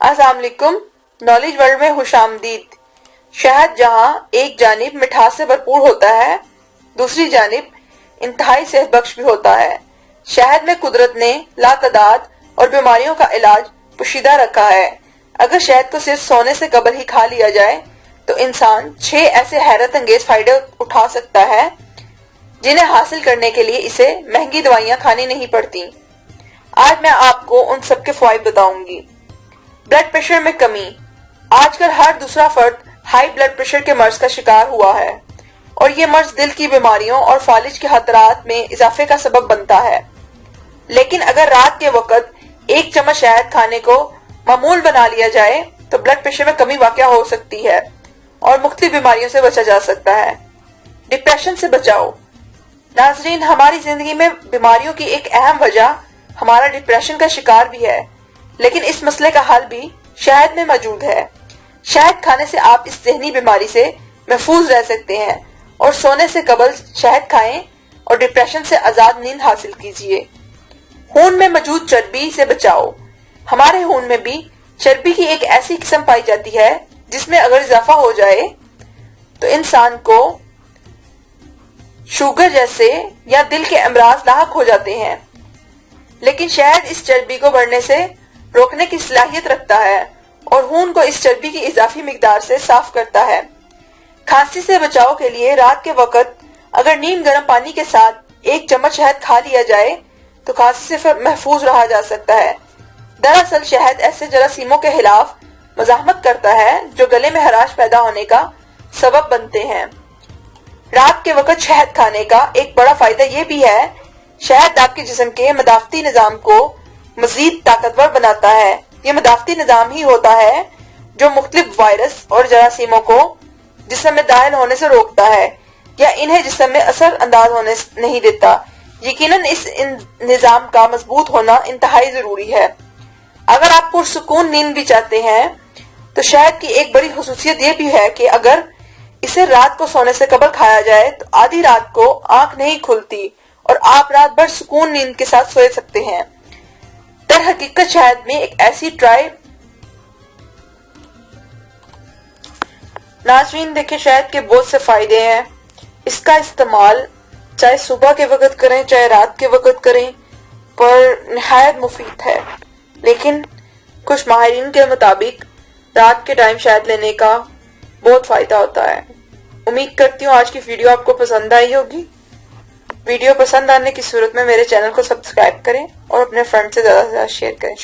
السلام علیکم، knowledge world میں خوش آمدید۔ شہد جہاں ایک جانب مٹھاس سے بھرپور ہوتا ہے، دوسری جانب انتہائی صحت بخش بھی ہوتا ہے۔ شہد میں قدرت نے لاتعداد اور بیماریوں کا علاج پوشیدہ رکھا ہے۔ اگر شہد کو صرف سونے سے قبل ہی کھا لیا جائے تو انسان 6 ایسے حیرت انگیز فائدے اٹھا سکتا ہے جنہیں حاصل کرنے کے لیے اسے مہنگی دوائیاں کھانی نہیں پڑتی۔ آج میں آپ کو ان سب کے فوائد بتاؤں گی۔ بلڈ پریشر میں کمی۔ آج کل ہر دوسرا فرد ہائی بلڈ پریشر کے مرض کا شکار ہوا ہے اور یہ مرض دل کی بیماریوں اور فالج کے خطرات میں اضافے کا سبب بنتا ہے۔ لیکن اگر رات کے وقت 1 چمچ شہد کھانے کو معمول بنا لیا جائے تو بلڈ پریشر میں کمی واقع ہو سکتی ہے اور مختلف بیماریوں سے بچا جا سکتا ہے۔ ڈپریشن سے بچاؤ۔ ناظرین، ہماری زندگی میں بیماریوں کی ایک اہم وجہ ہمارا ڈپریشن کا شکار بھی ہے، لیکن اس مسئلے کا حل بھی شہد میں موجود ہے۔ شہد کھانے سے آپ اس ذہنی بیماری سے محفوظ رہ سکتے ہیں اور سونے سے قبل شہد کھائیں اور ڈپریشن سے آزاد نیند حاصل کیجیے۔ خون میں موجود چربی سے بچاؤ۔ ہمارے خون میں بھی چربی کی ایک ایسی قسم پائی جاتی ہے جس میں اگر اضافہ ہو جائے تو انسان کو شوگر جیسے یا دل کے امراض لاحق ہو جاتے ہیں، لیکن شہد اس چربی کو بڑھنے سے روکنے کی صلاحیت رکھتا ہے اور خون کو اس چربی کی اضافی مقدار سے صاف کرتا ہے۔ کھانسی سے بچاؤ کے لیے رات کے وقت اگر نیم گرم پانی کے ساتھ 1 چمچ شہد کھا لیا جائے تو کھانسی سے محفوظ رہا جا سکتا ہے۔ دراصل شہد ایسے جراثیموں کے خلاف مزاحمت کرتا ہے جو گلے میں خراش پیدا ہونے کا سبب بنتے ہیں۔ رات کے وقت شہد کھانے کا ایک بڑا فائدہ یہ بھی ہے، شہد آپ کے جسم کے مدافعتی نظام کو مزید طاقتور بناتا ہے۔ یہ مدافعتی نظام ہی ہوتا ہے جو مختلف وائرس اور جراثیموں کو جسم میں داخل ہونے سے روکتا ہے یا انہیں جسم میں اثر انداز ہونے نہیں دیتا۔ یقیناً اس نظام کا مضبوط ہونا انتہائی ضروری ہے۔ اگر آپ پرسکون نیند بھی چاہتے ہیں تو شہد کی ایک بڑی خصوصیت یہ بھی ہے کہ اگر اسے رات کو سونے سے قبل کھایا جائے تو آدھی رات کو آنکھ نہیں کھلتی اور آپ رات بھر سکون نیند کے ساتھ سوئے سکتے ہیں۔ در حقیقت شہد میں ایک ایسی ناظرین دیکھیں، شہد کے بہت سے فائدے ہیں۔ اس کا استعمال چاہے صبح کے وقت کریں چاہے رات کے وقت کریں پر نہایت مفید ہے، لیکن کچھ ماہرین کے مطابق رات کے ٹائم شہد لینے کا بہت فائدہ ہوتا ہے۔ امید کرتی ہوں آج کی ویڈیو آپ کو پسند آئی ہوگی۔ ویڈیو پسند آنے کی صورت میں میرے چینل کو سبسکرائب کریں اور اپنے فرینڈ سے زیادہ سے زیادہ شیئر کریں۔